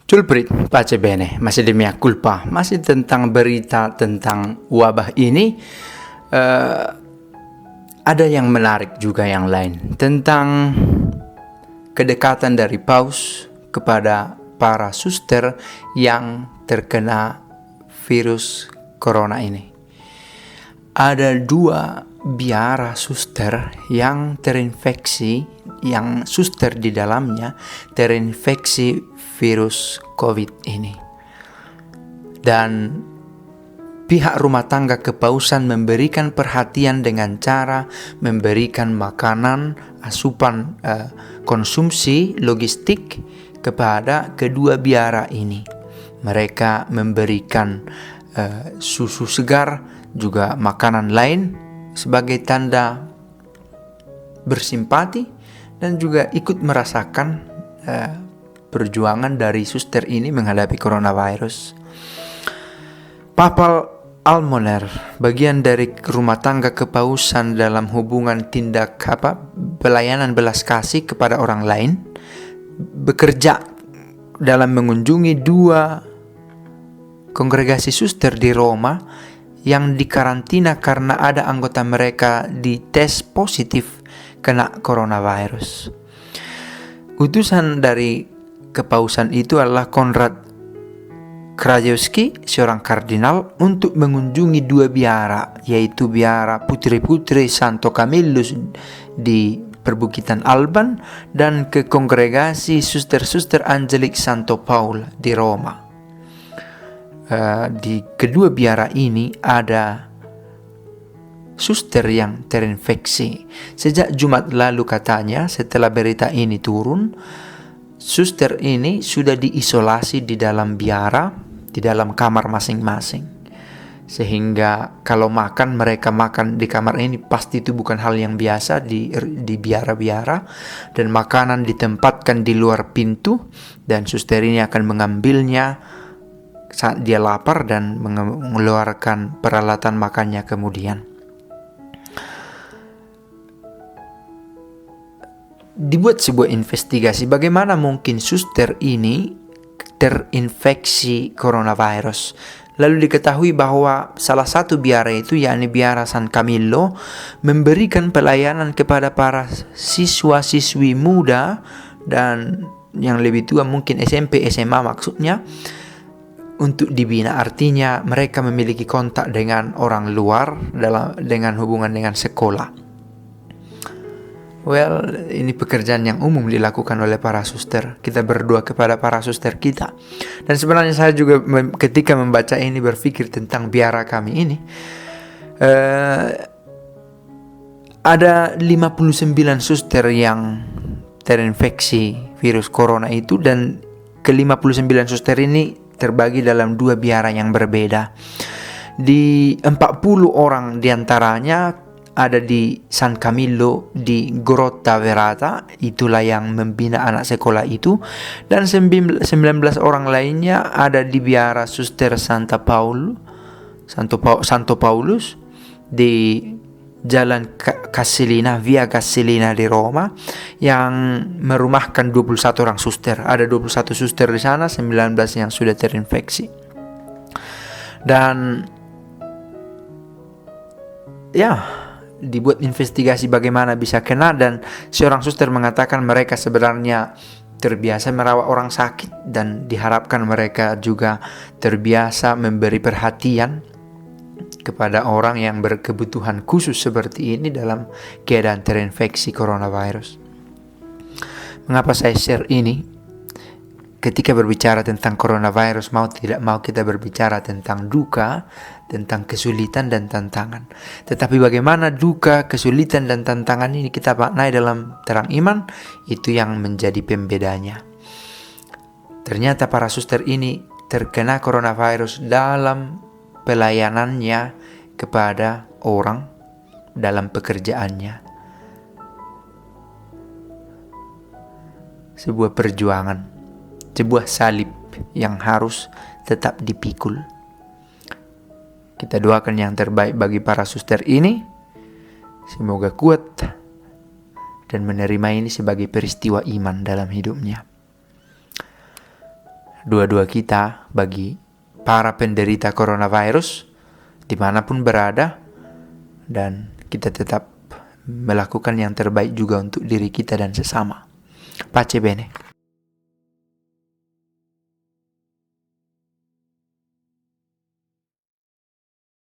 Culprit, pace bene, masih demi culpa, masih tentang berita tentang wabah ini. Ada yang menarik juga yang lain tentang kedekatan dari Paus kepada para suster yang terkena virus corona ini. Ada 2 biara suster yang terinfeksi, yang suster di dalamnya terinfeksi virus COVID ini. Dan pihak rumah tangga kepausan memberikan perhatian dengan cara memberikan makanan, asupan konsumsi, logistik kepada kedua biara ini. Mereka memberikan susu segar, juga makanan lain sebagai tanda bersimpati dan juga ikut merasakan perjuangan dari suster ini menghadapi coronavirus. Papal Almoner, bagian dari rumah tangga kepausan dalam hubungan tindak pelayanan belas kasih kepada orang lain, bekerja dalam mengunjungi 2 kongregasi suster di Roma yang dikarantina karena ada anggota mereka dites positif kena coronavirus. Utusan dari kepausan itu adalah Konrad Krajewski, seorang kardinal, untuk mengunjungi 2 biara, yaitu biara Putri-Putri Santo Camillus di Perbukitan Alban dan ke kongregasi Suster-Suster Angelik Santo Paul di Roma. Di kedua biara ini ada suster yang terinfeksi. Sejak Jumat lalu katanya, setelah berita ini turun, suster ini sudah diisolasi di dalam biara, di dalam kamar masing-masing. Sehingga kalau makan, mereka makan di kamar ini pasti itu bukan hal yang biasa di biara-biara. Dan makanan ditempatkan di luar pintu, dan suster ini akan mengambilnya saat dia lapar dan mengeluarkan peralatan makannya kemudian. Dibuat sebuah investigasi bagaimana mungkin suster ini terinfeksi coronavirus. Lalu diketahui bahwa salah satu biara itu, yakni biara San Camillo, memberikan pelayanan kepada para siswa-siswi muda dan yang lebih tua, mungkin SMP, SMA maksudnya, untuk dibina. Artinya mereka memiliki kontak dengan orang luar dengan hubungan dengan sekolah. Ini pekerjaan yang umum dilakukan oleh para suster. Kita berdoa kepada para suster kita. Dan sebenarnya saya juga ketika membaca ini berpikir tentang biara kami ini. Ada 59 suster yang terinfeksi virus corona itu, dan ke-59 suster ini terbagi dalam 2 biara yang berbeda. Di 40 orang diantaranya ada di San Camillo di Grotta Verata, itulah yang membina anak sekolah itu, dan 19 orang lainnya ada di biara Suster Santo Paulus di Jalan Casilina, Via Casilina di Roma, yang merumahkan 21 orang suster. Ada 21 suster di sana, 19 yang sudah terinfeksi. Dan dibuat investigasi bagaimana bisa kena, dan seorang suster mengatakan mereka sebenarnya terbiasa merawat orang sakit dan diharapkan mereka juga terbiasa memberi perhatian kepada orang yang berkebutuhan khusus seperti ini dalam keadaan terinfeksi coronavirus. Mengapa saya share ini? Ketika berbicara tentang coronavirus, mau tidak mau kita berbicara tentang duka, tentang kesulitan dan tantangan. Tetapi bagaimana duka, kesulitan dan tantangan ini kita maknai dalam terang iman, itu yang menjadi pembedanya. Ternyata para suster ini terkena coronavirus dalam pelayanannya kepada orang, dalam pekerjaannya. Sebuah perjuangan, sebuah salib yang harus tetap dipikul. Kita doakan yang terbaik bagi para suster ini. Semoga kuat dan menerima ini sebagai peristiwa iman dalam hidupnya. dua-dua kita bagi para penderita coronavirus dimanapun berada, dan kita tetap melakukan yang terbaik juga untuk diri kita dan sesama. Pace bene.